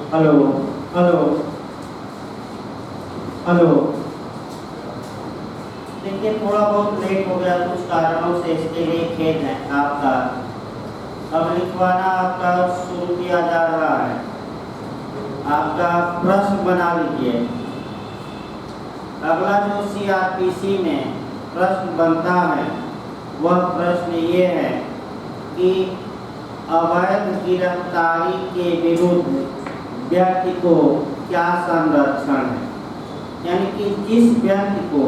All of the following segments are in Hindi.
Hello hello hello. देखिए थोड़ा बहुत लेट हो गया, कुछ कारणों से, इसके लिए खेद है आपका। अब लिखवाना आपका शुरू किया जा रहा है। आपका प्रश्न बना लीजिए। अगला जो सीआरपीसी में प्रश्न बनता है वह प्रश्न ये है कि अवैध गिरफ्तारी के विरुद्ध व्यक्ति को क्या संरक्षण है। यानी कि जिस व्यक्ति को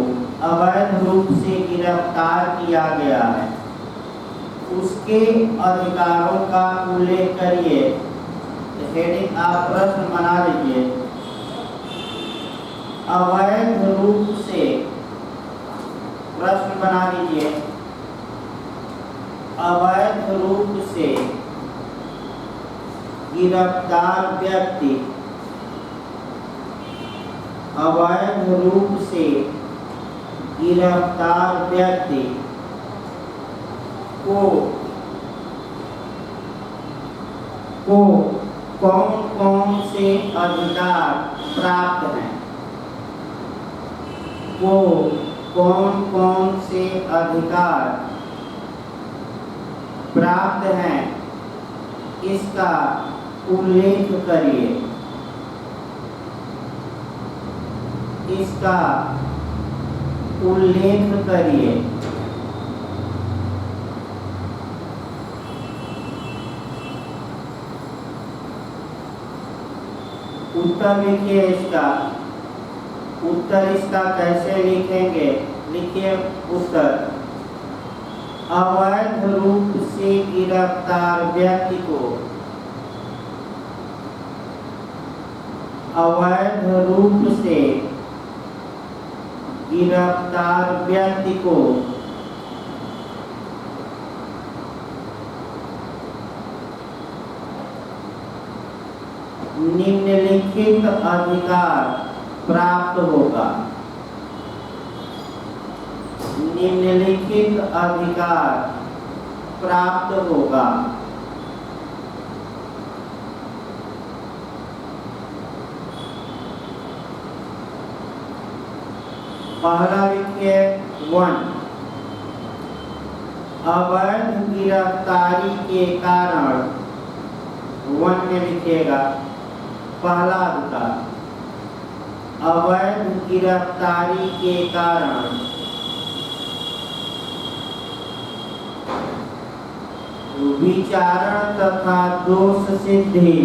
अवैध रूप से गिरफ्तार किया गया है उसके अधिकारों का उल्लेख करिए। हेडिंग आप प्रश्न बना लीजिए। अवैध रूप से, प्रश्न बना लीजिए, अवैध रूप से गिरफ्तार व्यक्ति, अवैध रूप से गिरफ्तार व्यक्ति को कौन कौन से अधिकार प्राप्त हैं, को कौन कौन से अधिकार प्राप्त हैं, इसका उल्लेख करिए। इसका उल्लेख करिए। उत्तर लिखिए। इसका उत्तर इसका कैसे लिखेंगे? लिखिए उत्तर। अवैध रूप से गिरफ्तार व्यक्ति को, अवैध रूप से गिरफ्तार व्यक्ति को निम्नलिखित अधिकार प्राप्त होगा। निम्नलिखित अधिकार प्राप्त होगा। पहला लिखिए 1। अवैध गिरफ्तारी के कारण, 1 में लिखिएगा पहला अधिकार, अवैध गिरफ्तारी के कारण विचारण तथा दोष सिद्धि,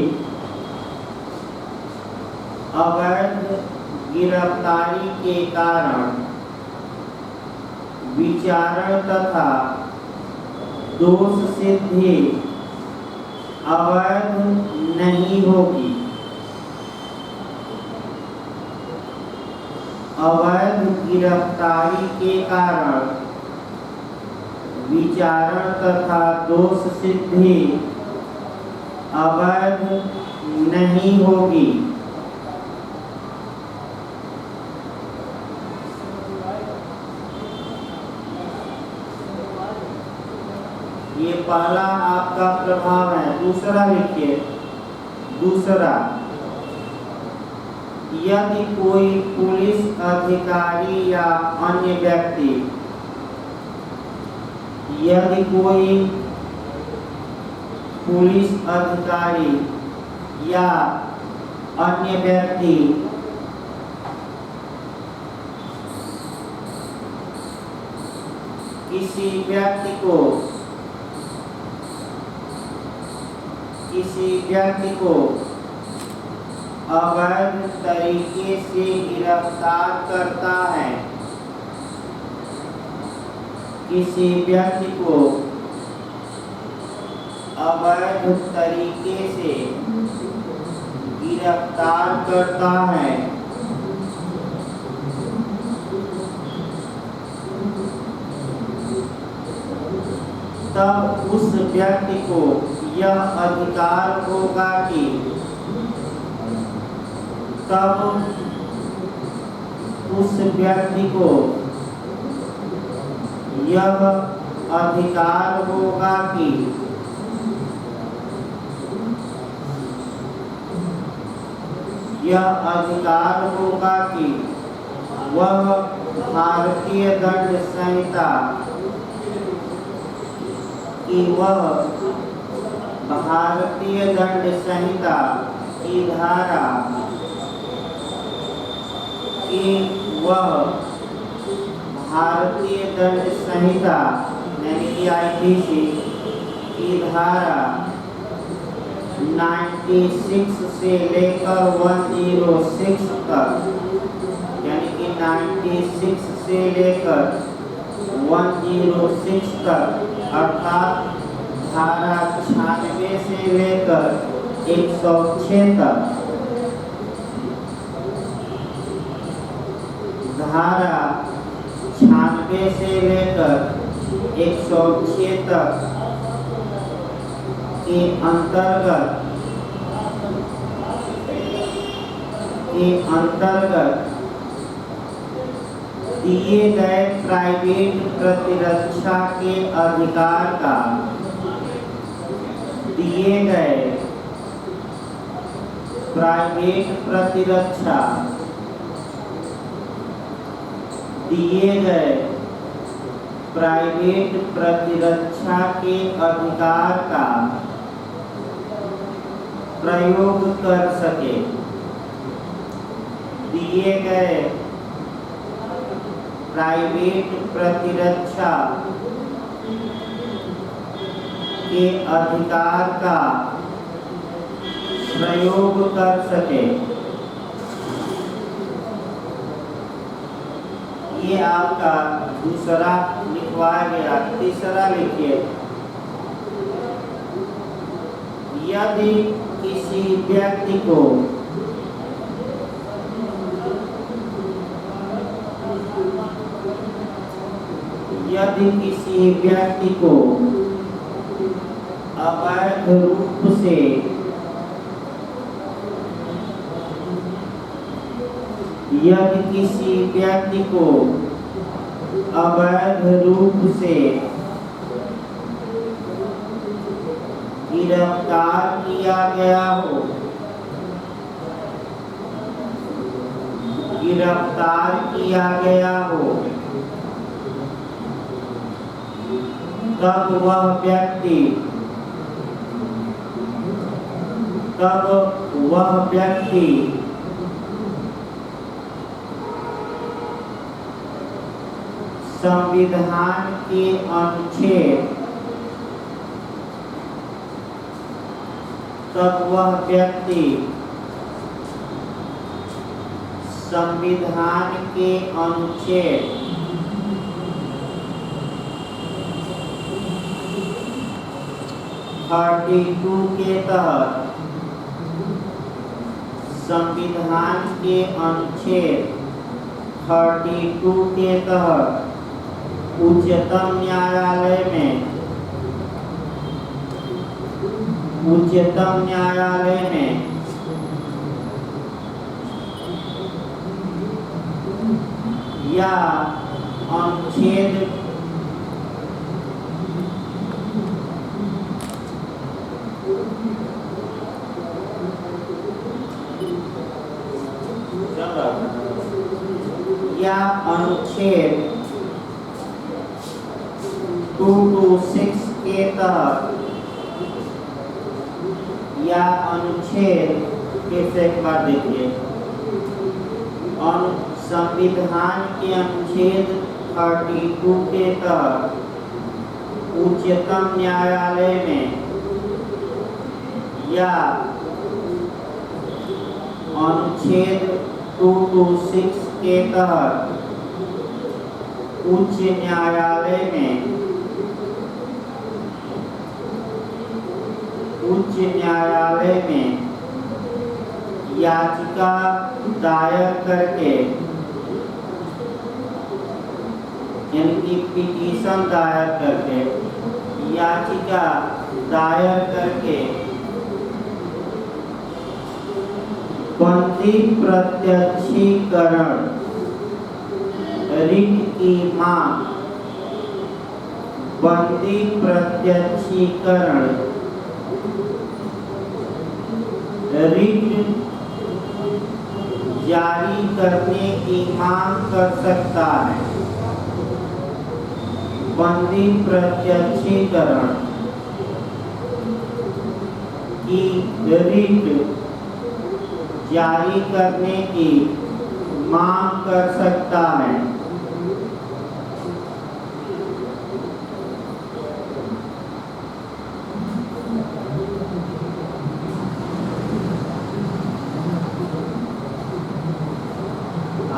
अवैध गिरफ्तारी के कारण विचारण तथा दोष सिद्धि अवैध नहीं होगी। अवैध गिरफ्तारी के कारण विचारण तथा दोष सिद्धि अवैध नहीं होगी। ये पहला आपका प्रभाव है। दूसरा लिखिए। दूसरा, यदि कोई पुलिस अधिकारी या अन्य व्यक्ति, यदि कोई पुलिस अधिकारी या अन्य व्यक्ति किसी व्यक्ति को अवैध तरीके से गिरफ्तार करता है, किसी व्यक्ति को अवैध तरीके से गिरफ्तार करता है, तब उस व्यक्ति को यह अधिकार होगा कि, तब उस व्यक्ति को यह अधिकार होगा कि यह अधिकार होगा कि वह भारतीय दंड संहिता की धारा भारतीय दंड संहिता यानी कि आईपीसी की धारा 96 से लेकर 106 तक, यानी कि 96 से लेकर 106 तक, अर्थात धारा 96 से लेकर 106 तक, धारा 96 से लेकर 106 तक के अंतर्गत दिए गए प्राइवेट प्रतिरक्षा के अधिकार का प्राइवेट प्रतिरक्षा के अधिकार का प्रयोग कर सके। दिए गए प्राइवेट प्रतिरक्षा के अधिकार का प्रयोग कर सके। ये आपका दूसरा लिखवाया गया। तीसरा लिखिए, यदि किसी व्यक्ति को अवैध रूप से गिरफ्तार किया गया हो, तब वह व्यक्ति संविधान के अनुच्छेद 32 के तहत, संविधान के अनुच्छेद 32 के तहत उच्चतम न्यायालय में या अनुच्छेद अनुच्छेद 226 के तहत या अनुच्छेद कैसे एक बार देखिए, संविधान के अनुच्छेद 32 के तहत उच्चतम न्यायालय में या अनुच्छेद 226 के तहत उच्च न्यायालय में याचिका दायर करके, यानी कि पिटीशन दायर करके, याचिका दायर करके बंदी प्रत्यक्षीकरण रिट की मांग, बंदी प्रत्यक्षीकरण रिट जारी करने की मांग कर सकता है। बंदी प्रत्यक्षीकरण की रिट जारी करने की मांग कर सकता है।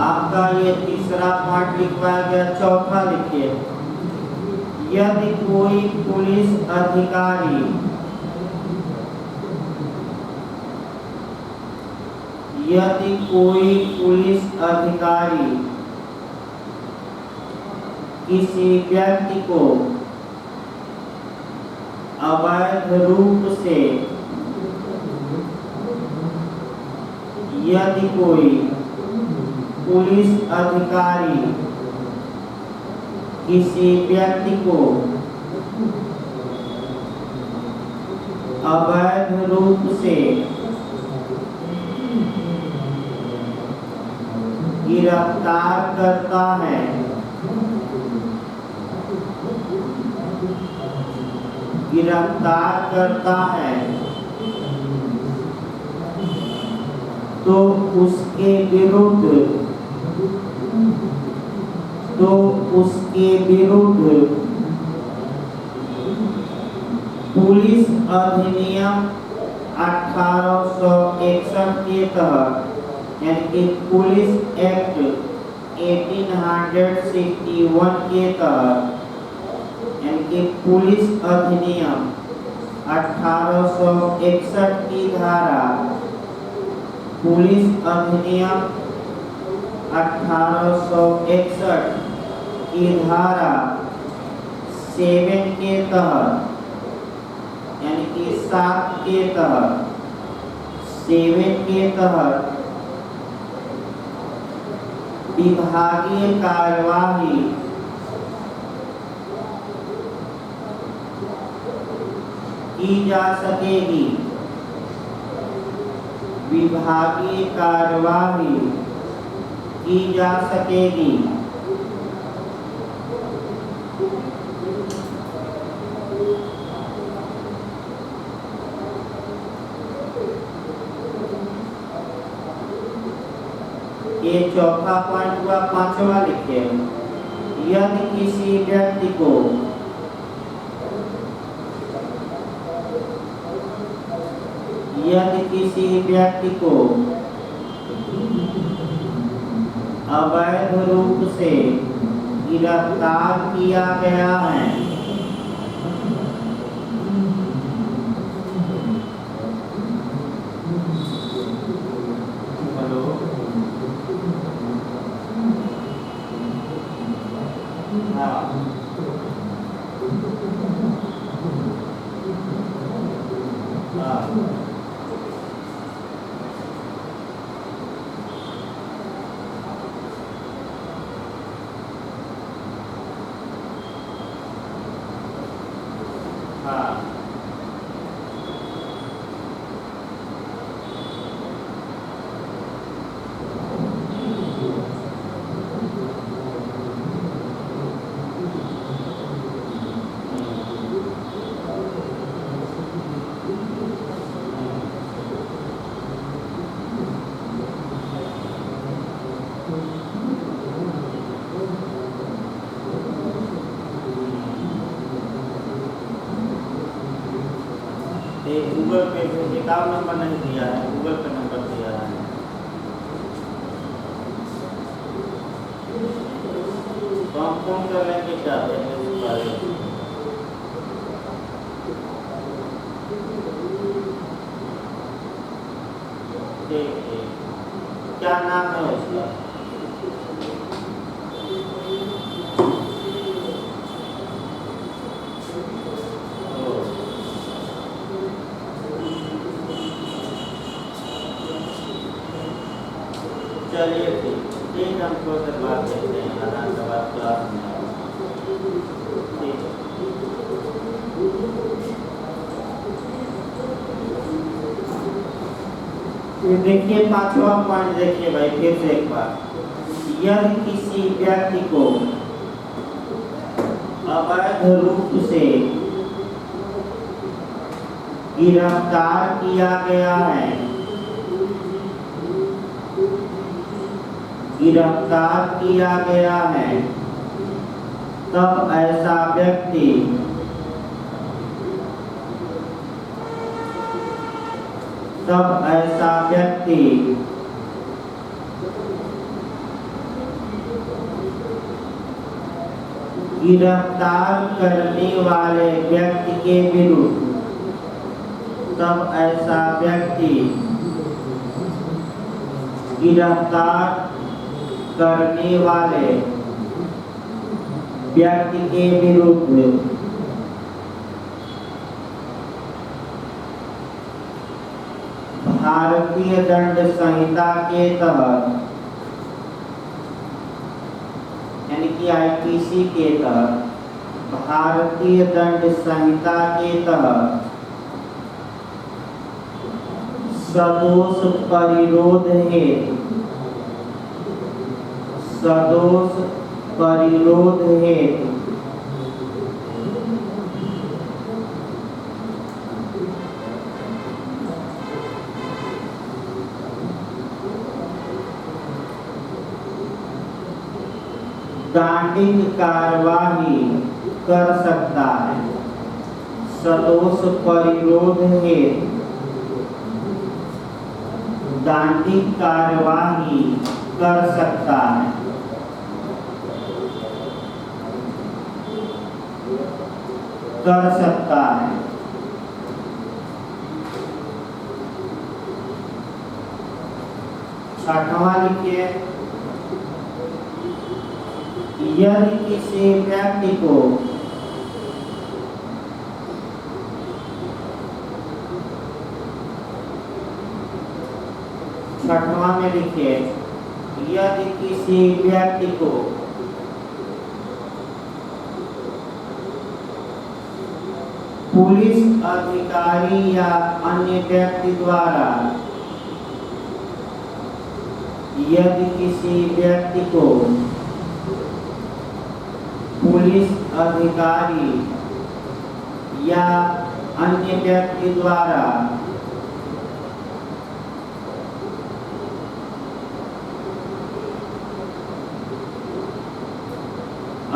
आपका ये तीसरा पार्ट लिखवाया गया। चौथा लिखिए, यदि कोई पुलिस अधिकारी किसी व्यक्ति को अवैध रूप से यदि कोई पुलिस अधिकारी किसी व्यक्ति को अवैध रूप से गिरफ्तार करता है तो उसके विरुद्ध पुलिस अधिनियम 1861 के तहत यानी कि पुलिस एक्ट 1861 के तहत यानी कि पुलिस अधिनियम 1861 की धारा पुलिस अधिनियम 1861 की धारा 7 के तहत यानी कि 7 के तहत 7 के तहत विभागीय कार्यवाही की जा सकेगी। विभागीय कार्यवाही की जा सकेगी। ये चौथा पॉइंट हुआ। पांचवा लिखिए, यदि किसी व्यक्ति को अवैध रूप से गिरफ्तार किया गया है गूगल पे अकाउंट नंबर नहीं दिया है, गूगल पे नंबर दिया है। तो हम फोन कर लेंगे क्या देंगे इस बारे में? ठीक है, क्या नाम है उसका? चलिए ठीक, हम थोड़ा सा बात करते हैं आधार के बाद क्लास में। ठीक है। देखिए पांचवा पॉइंट देखिए भाई फिर से एक बार, यदि किसी व्यक्ति को अवैध रूप से गिरफ्तार किया गया है, तब ऐसा व्यक्ति गिरफ्तार करने वाले व्यक्ति के विरुद्ध भारतीय दंड संहिता के तहत यानी कि आईपीसी के तहत, भारतीय दंड संहिता के तहत सदोष परिरोध हेतु दंडिक कार्यवाही कर सकता है। सदोष परिरोध हेतु दंडिक कार्यवाही कर सकता है। छठवां लिखिए, यदि किसी व्यक्ति को छठवां में लिखिए, यदि किसी व्यक्ति को पुलिस अधिकारी या अन्य व्यक्ति द्वारा पुलिस अधिकारी या अन्य व्यक्ति द्वारा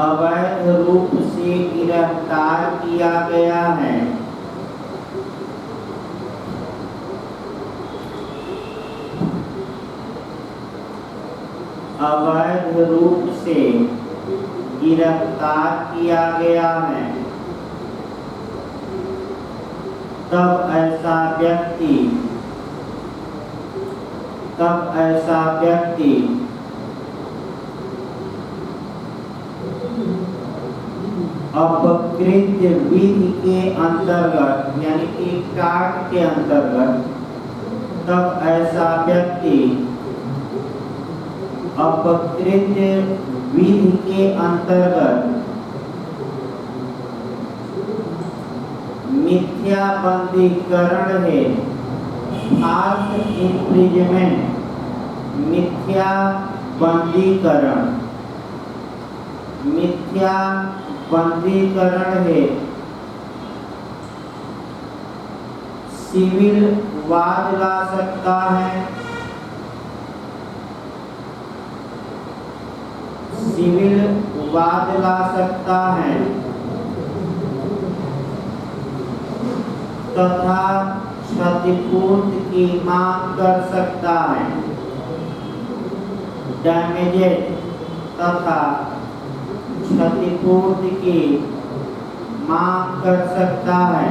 अवैध रूप से गिरफ्तार किया गया है, तब ऐसा व्यक्ति अपकृत्य विधि के अंतर्गत यानी कि काट के अंतर्गत अपकृत्य विधि के अंतर्गत मिथ्याबंदीकरण है, फाल्स इम्प्रिजमेंट, मिथ्याबंदीकरण है, सिविल वाद ला सकता है, तथा क्षतिपूर्ति की मांग कर सकता है, डैमेजेज तथा क्षतिपूर्ति की मांग कर सकता है।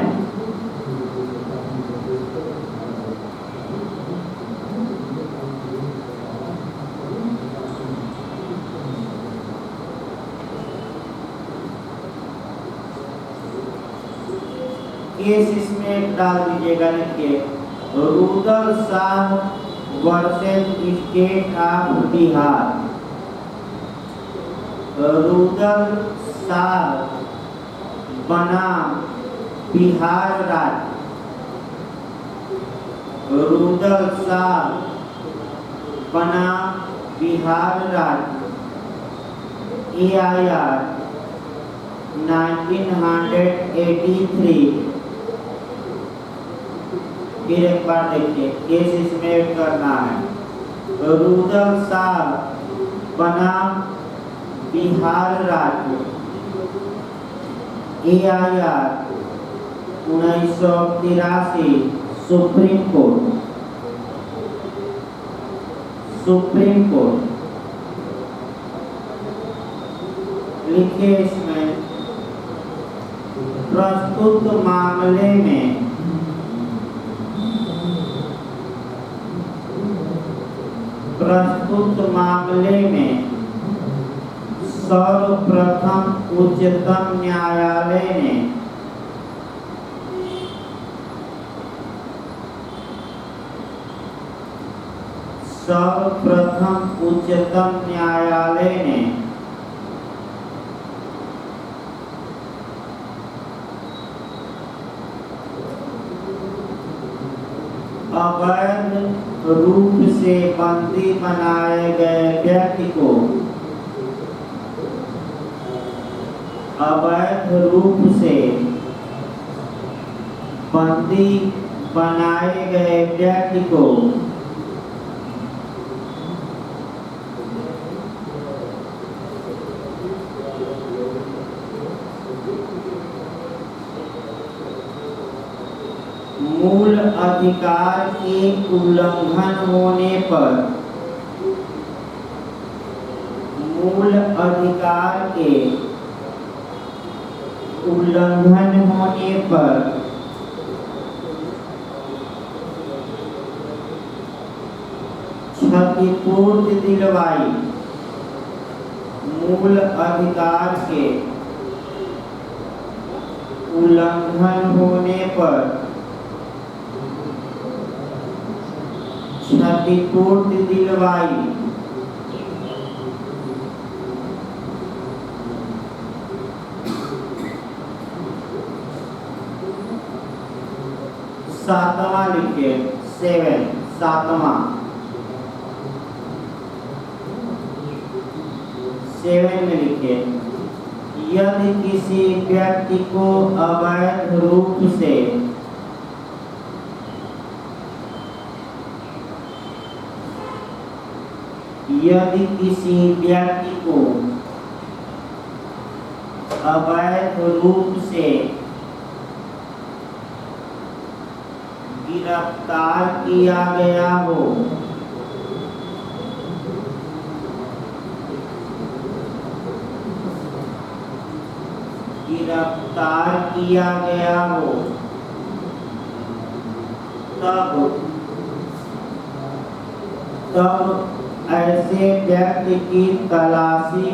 केस इसमें डाल दीजिएगा, लिखिए Rudal Shah versus state of Bihar. Rudal Shah बनाम बिहार राज्य रुदल शाह बनाम बिहार राज्य AIR 1983। फिर एक बार देखिए, केस इसमें ऐड करना है। रुदल शाह बनाम बिहार राज्य AIR 1983 सुप्रीम कोर्ट। लिखिए इसमें, प्रस्तुत मामले में सर्वप्रथम उच्चतम न्यायालय ने अवैध रूप से बंदी बनाए गए व्यक्ति को मूल अधिकार के उल्लंघन होने पर क्षतिपूर्ति दिलवाई। मूल अधिकार के उल्लंघन होने पर क्षतिपूर्ति दिलवाई। सातवां लिखिए, 7वां 7 में लिखिए, यदि किसी व्यक्ति को अवैध रूप से गिरफ्तार किया गया हो तब ऐसे व्यक्ति की तलाशी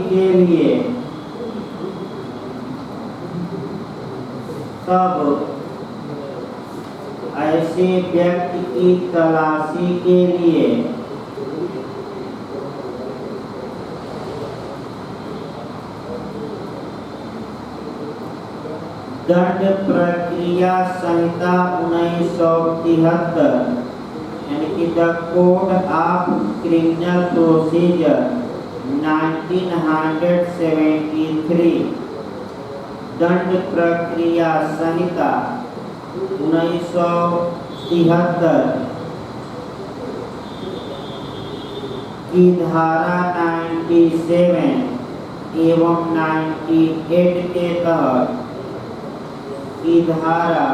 के लिए दंड प्रक्रिया संहिता 1973 यानी कि the code of criminal procedure 1973 दंड प्रक्रिया संहिता 1973 की धारा 97 एवं 98 के तहत धारा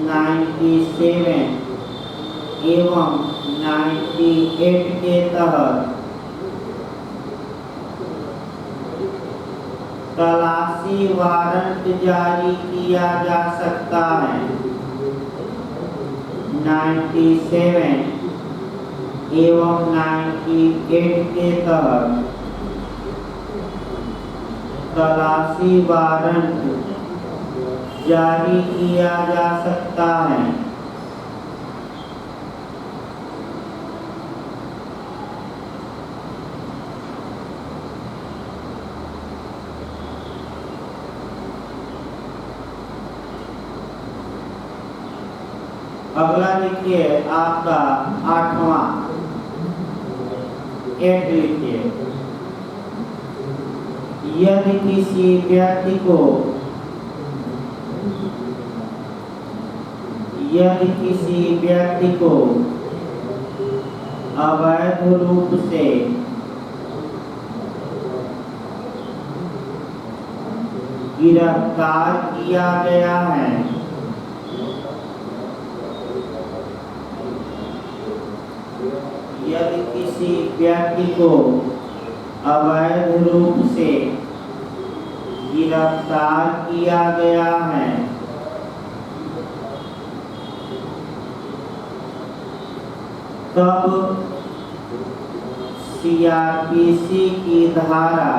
97 एवं 98 के तहत तलाशी वारंट जारी किया जा सकता है। 97 एवं 98 के तहत तलाशी वारंट जारी किया जा सकता है। अगला लिखिए आपका 8वां 8 लिखिए। यदि किसी व्यक्ति को अवैध रूप से गिरफ्तार किया गया है, यदि किसी व्यक्ति को अवैध रूप से गिरफ्तार किया गया है, तब सीआरपीसी की धारा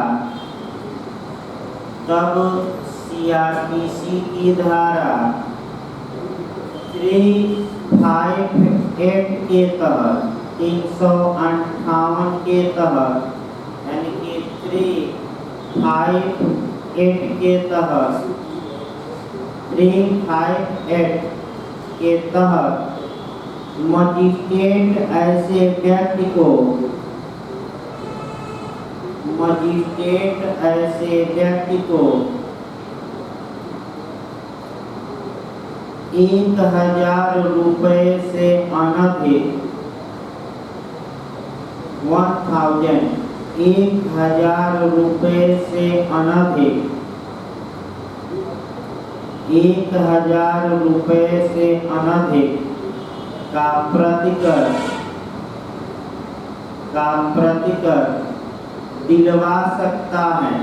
358 के तहत 358 के तहत यानी कि 358 के तहत 358 के तहत मजिस्ट्रेट ऐसे व्यक्ति को 1000 रुपये से अनधिक 1000 रुपये से अनधिक 1000 रुपये से अनधिक का प्रतिकर दिलवा सकता है,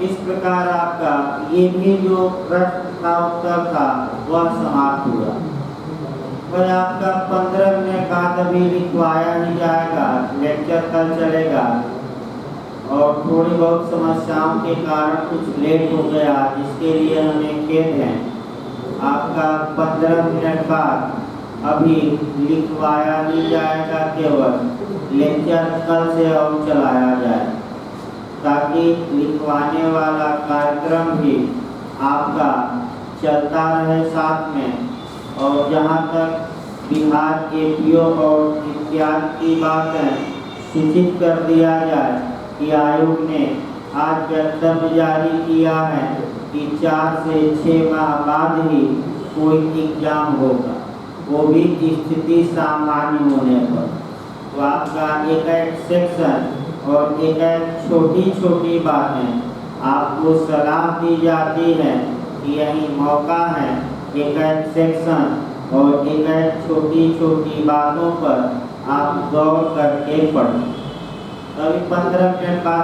इस प्रकार आपका ये भी जो प्रश्न का उत्तर था वह समाप्त हुआ। वह आपका 15 मिनट बाद अभी लिखवाया ही जाएगा, लेक्चर कल चलेगा और थोड़ी बहुत समस्याओं के कारण कुछ लेट हो गया, जिसके लिए हमें खेद है। आपका 15 मिनट बाद अभी लिखवाया ही जाएगा, केवल लेक्चर कल से और चलाया जाए, ताकि लिखवाने वाला कार्यक्रम भी आपका चलता रहे साथ में। और जहाँ तक बिहार एपीओ और इत्यादि की बातें सूचित कर दिया जाए कि आयोग ने आज वक्तव्य जारी किया है कि 4 से 6 माह बाद ही कोई एग्जाम होगा, वो भी स्थिति सामान्य होने पर। तो आपका एक सेक्शन और एक छोटी छोटी बातें आपको सलाह दी जाती है कि यही मौका है एक सेक्शन और एक छोटी छोटी बातों पर आप गौर करके पढ़ें। कभी 15 मिनट बाद